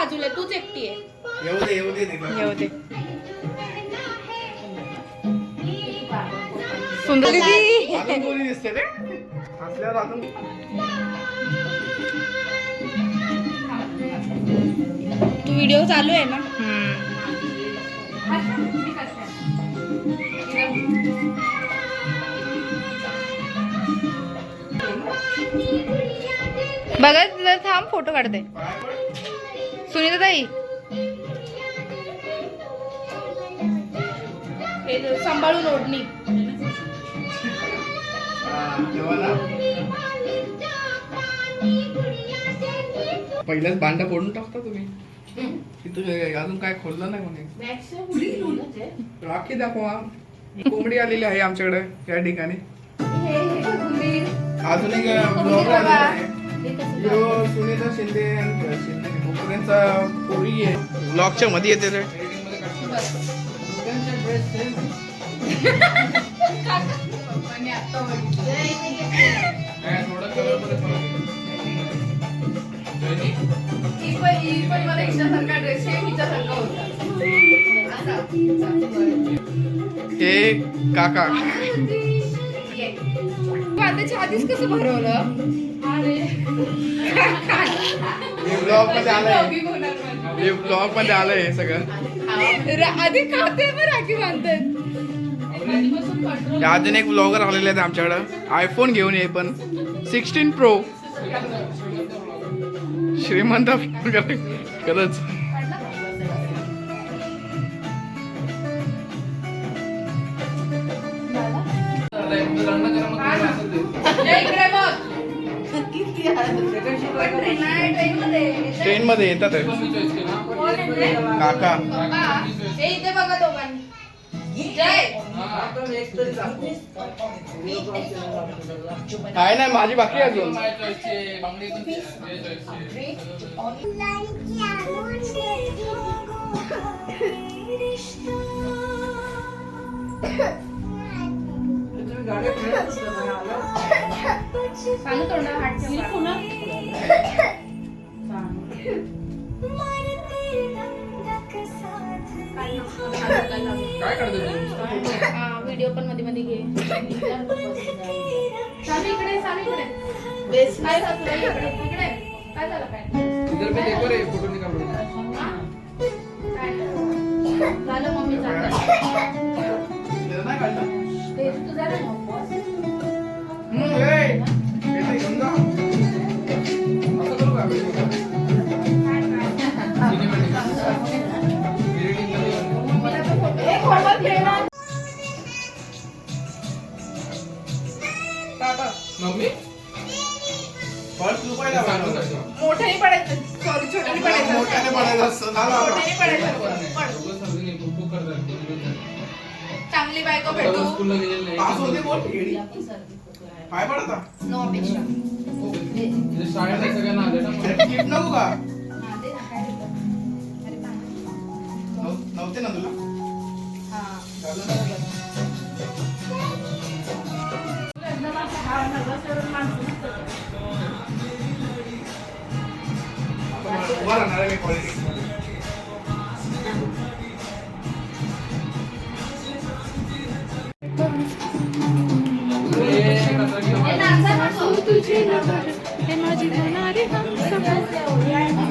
बाजूला, तूच एकटी आहे. येऊ दे येऊ दे. सुंदर दीदी अजून कोणी दिसते रे हसल्यावर अजून तू व्हिडिओ चालू आहे ना. बघा जर थांब फोटो काढते. सुनीता ताई हे सांभाळून ओढणी. पहिल्याच भांडा फोडून टाकता तुम्ही. तिथं अजून काय खोललं नाही म्हणे. राखी दाखवा. कोंबडी आलेली आहे आमच्याकडे या ठिकाणी. अजून एक ब्लॉगर आलेला आहे. सुनीता शिंदे मुकुंदेंचा पोरी आहे. ब्लॉगच्या मध्ये येते रे. हे काका त्याच्या आधीच कसं भरवलं. ब्लॉग मध्ये आलंय. हे ब्लॉग मध्ये आलंय हे सगळं. आधी खाते मग राखी बांधतात. अजून एक ब्लॉगर आलेले आहेत आमच्याकडं. आयफोन घेऊन ये पण 16 Pro. श्रीमंत खरंच. ट्रेन मध्ये येतात काका. इथे बघा दोघांनी. आहे ना माझी बाकी आहे अजून. चालू तोंडावर हात ठेव पुन्हा. काय करते व्हिडिओ पण मध्ये मध्ये घे. चालू इकडे, चालू इकडे. बेस काय झालं इकडे, इकडे काय झालं काय? इधर पे देखो रे फोटो निकाल लो. झालं मम्मी चाललं. नाही काढला. ते तू झालं मग बॉस. घेऊन जा. असं करू का? मम्मी मोठ्याने पडायचं. सॉरी छोट्याने पडायचं. मोठ्याने पडायचं असतं. मोठ्याने पडायचं. चांगली बायको भेटू. पास होते बोल. पाय पडता नो अपेक्षा. गिफ्ट नको का? नव्हते ना तुला. उभा राहणार आहे मी पॉलिटिक्स मध्ये.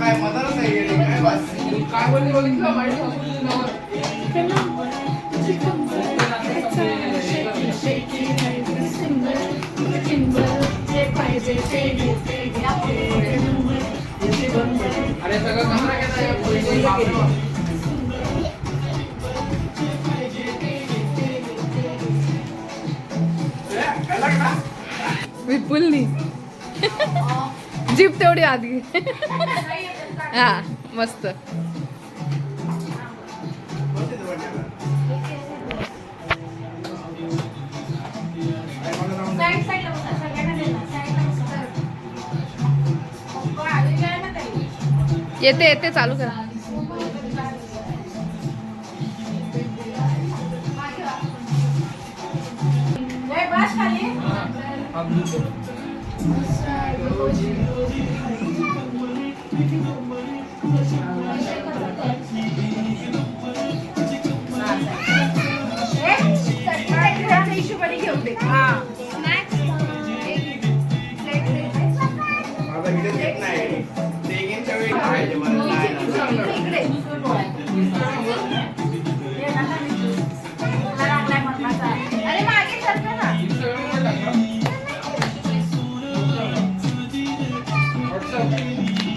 काय मदरच आहे काय बस. काय बोलली अरे सगळं कमरा घेता. विपुलनी जीप तेवढी आत घे. हा मस्त. येते येते चालू करा. खाली पाहिजे मला नाही तू सांग ना. इकडे अरे मागे सरका ना. Instagram वर टाका. WhatsApp.